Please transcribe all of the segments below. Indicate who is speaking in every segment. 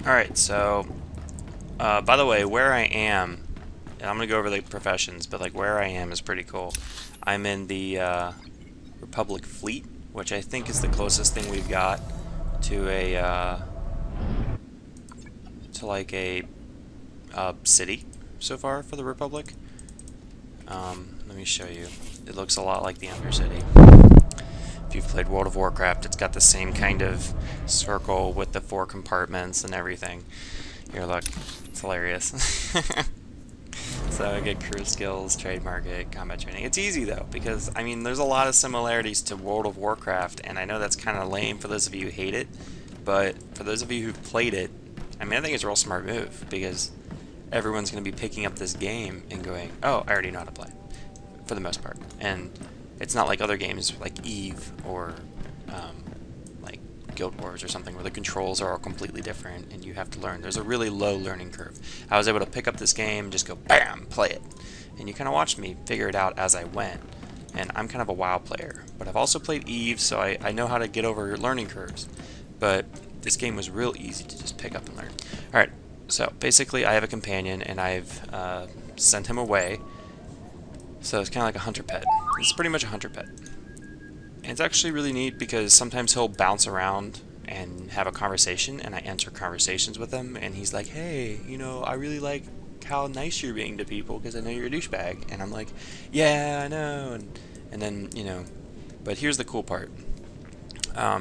Speaker 1: Alright, so, by the way, where I am, and I'm going to go over the professions, but like where I am is pretty cool. I'm in the Republic Fleet, which I think is the closest thing we've got to a, to like a city so far for the Republic. Let me show you. It looks a lot like the Undercity. If you've played World of Warcraft, it's got the same kind of circle with the 4 compartments and everything. Here, look. It's hilarious. So I get crew skills, trade market, combat training. It's easy though, because I mean there's a lot of similarities to World of Warcraft, and I know that's kind of lame for those of you who hate it, but for those of you who've played it, I mean I think it's a real smart move, because everyone's going to be picking up this game and going, oh, I already know how to play, for the most part. And it's not like other games like Eve or like Guild Wars or something where the controls are all completely different and you have to learn. There's a really low learning curve. I was able to pick up this game, just go bam, play it. And you kind of watched me figure it out as I went. And I'm kind of a WoW player. But I've also played Eve, so I know how to get over learning curves. But this game was real easy to just pick up and learn. Alright, so basically I have a companion and I've sent him away. So it's kind of like a hunter pet. This is pretty much a hunter pet. And it's actually really neat because sometimes he'll bounce around and have a conversation, and I enter conversations with him, and he's like, hey, you know, I really like how nice you're being to people because I know you're a douchebag. And I'm like, yeah, I know. And then, you know, but here's the cool part.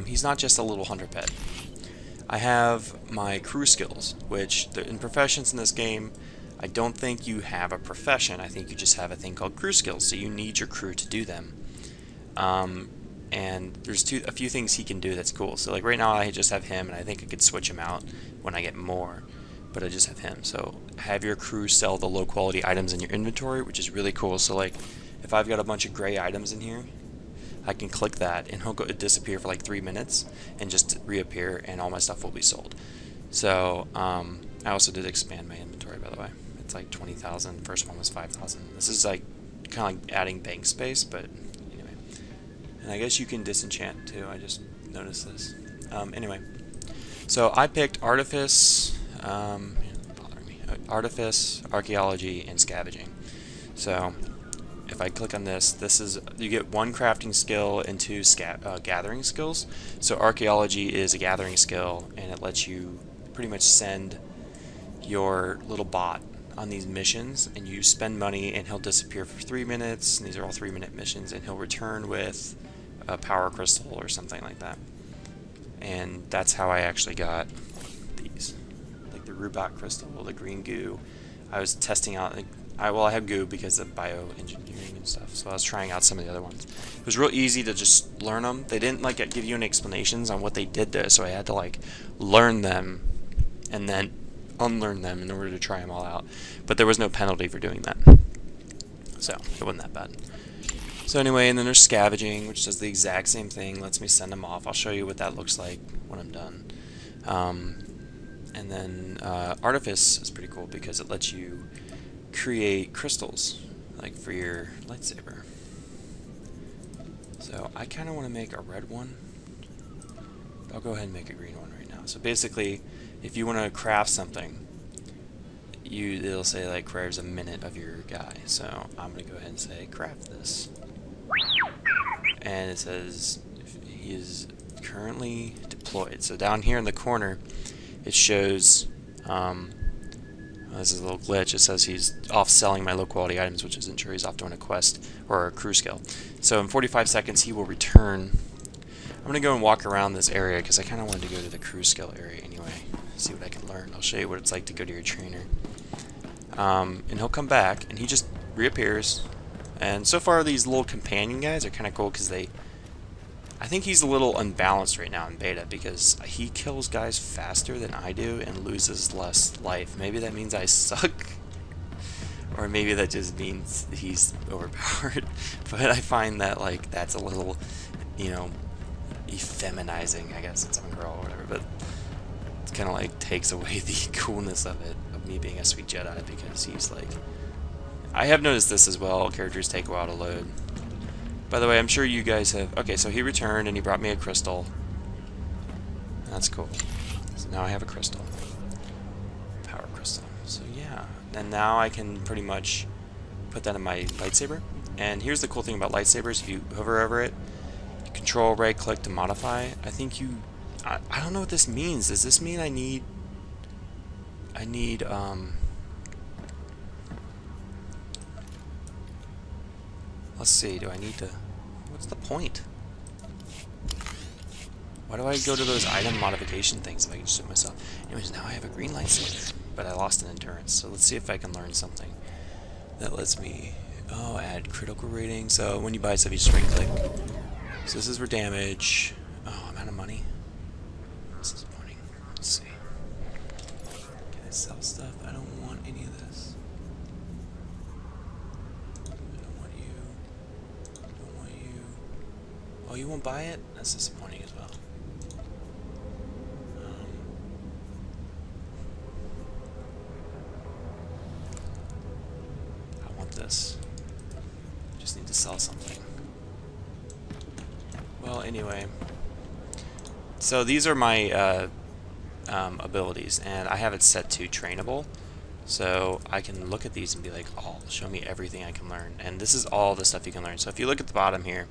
Speaker 1: He's not just a little hunter pet. I have my crew skills, which in professions in this game, I don't think you have a profession. I think you just have a thing called crew skills, so you need your crew to do them. And there's a few things he can do that's cool. So like right now I just have him, and I think I could switch him out when I get more, but I just have him. So have your crew sell the low quality items in your inventory, which is really cool. So like if I've got a bunch of gray items in here, I can click that and he'll disappear for like 3 minutes and just reappear, and all my stuff will be sold. So I also did expand my inventory, by the way. It's like 20,000. First one was 5,000. This is like kind of like adding bank space, but anyway. And I guess you can disenchant too. I just noticed this. Anyway, so I picked Artifice, Artifice, Archaeology, and Scavenging. So if I click on this, you get 1 crafting skill and 2 gathering skills. So Archaeology is a gathering skill, and it lets you pretty much send your little bot on these missions, and you spend money and he'll disappear for 3 minutes, and these are all 3-minute missions, and he'll return with a power crystal or something like that. And that's how I actually got these, like the Rubat crystal, the green goo. I was testing out, I have goo because of bioengineering and stuff, so I was trying out some of the other ones. It was real easy to just learn them. They didn't like give you any explanations on what they did there, so I had to like learn them and then unlearn them in order to try them all out. But there was no penalty for doing that, so it wasn't that bad. So anyway, and then there's Scavenging, which does the exact same thing, lets me send them off. I'll show you what that looks like when I'm done. And then Artifice is pretty cool because it lets you create crystals, like for your lightsaber. So I kind of want to make a red one. I'll go ahead and make a green one right now. So basically, if you want to craft something, it'll say like requires a minute of your guy. So I'm gonna go ahead and say craft this, and it says he is currently deployed. So down here in the corner, it shows. This is a little glitch. It says he's off selling my low quality items, which isn't true. He's off doing a quest or a crew skill. So in 45 seconds he will return. I'm going to go and walk around this area because I kind of wanted to go to the crew skill area anyway. See what I can learn. I'll show you what it's like to go to your trainer. And he'll come back and he just reappears. And so far these little companion guys are kind of cool because I think he's a little unbalanced right now in beta because he kills guys faster than I do and loses less life. Maybe that means I suck, or maybe that just means he's overpowered. But I find that like that's a little, you know, effeminizing, I guess, since I'm a girl or whatever. But it kind of like takes away the coolness of it, of me being a sweet Jedi, because he's like, I have noticed this as well. Characters take a while to load. By the way, I'm sure you guys have... Okay, so he returned and he brought me a crystal. That's cool. So now I have a crystal. power crystal. So yeah, and now I can pretty much put that in my lightsaber. And here's the cool thing about lightsabers: if you hover over it, you control right click to modify. I think I don't know what this means. Does this mean I need let's see, do I need to, what's the point? Why do I go to those item modification things if I can just do it myself? Anyways, now I have a green lightsaber, but I lost an endurance. So let's see if I can learn something that lets me, add critical rating. So when you buy stuff, you just right click. So this is for damage. Oh, I'm out of money. This is disappointing. Let's see. Can I sell stuff? I don't want any of this. I don't want you. I don't want you. Oh, you won't buy it? That's disappointing as well. I want this. Just need to sell something. Well, anyway. So these are my abilities, and I have it set to trainable. So I can look at these and be like, oh, show me everything I can learn. And this is all the stuff you can learn. So if you look at the bottom here,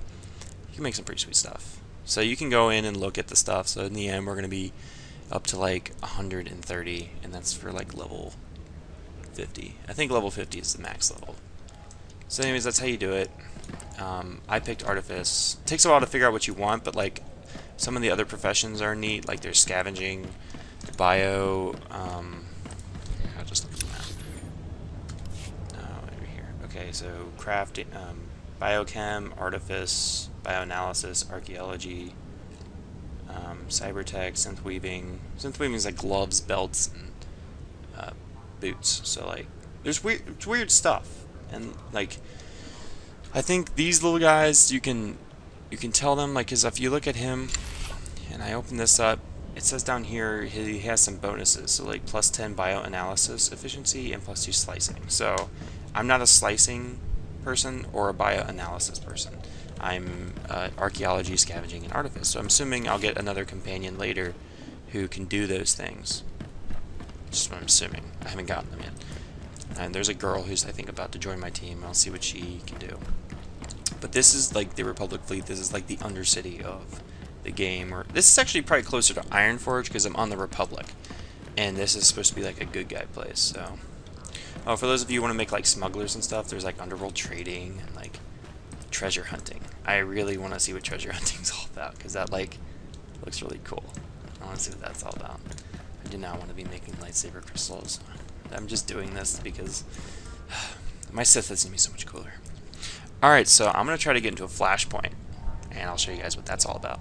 Speaker 1: you can make some pretty sweet stuff. So you can go in and look at the stuff. So in the end, we're going to be up to like 130, and that's for like level 50. I think level 50 is the max level. So anyways, that's how you do it. I picked Artifice. It takes a while to figure out what you want, but like some of the other professions are neat. Like there's scavenging, bio. I'll just look at the map. Over here. Okay, so crafting, biochem, artifice, bioanalysis, archaeology, cybertech, synth weaving. Synth weaving is like gloves, belts, and boots. So like, there's weird stuff, and like, I think these little guys, you can tell them, like, cause if you look at him, and I open this up, it says down here he has some bonuses. So like plus 10 bioanalysis efficiency and plus 2 slicing. So I'm not a slicing person or a bioanalysis person. I'm archaeology, scavenging, and artifice. So I'm assuming I'll get another companion later who can do those things. Just what I'm assuming. I haven't gotten them yet. And there's a girl who's, I think, about to join my team. I'll see what she can do. But this is like the Republic fleet. This is like the Undercity of the game. Or this is actually probably closer to Ironforge because I'm on the Republic. And this is supposed to be like a good guy place. So, oh, for those of you who want to make like smugglers and stuff, there's like underworld trading and like treasure hunting. I really want to see what treasure hunting is all about because that like looks really cool. I want to see what that's all about. I do not want to be making lightsaber crystals. I'm just doing this because my Sith is going to be so much cooler. Alright, so I'm going to try to get into a flashpoint, and I'll show you guys what that's all about.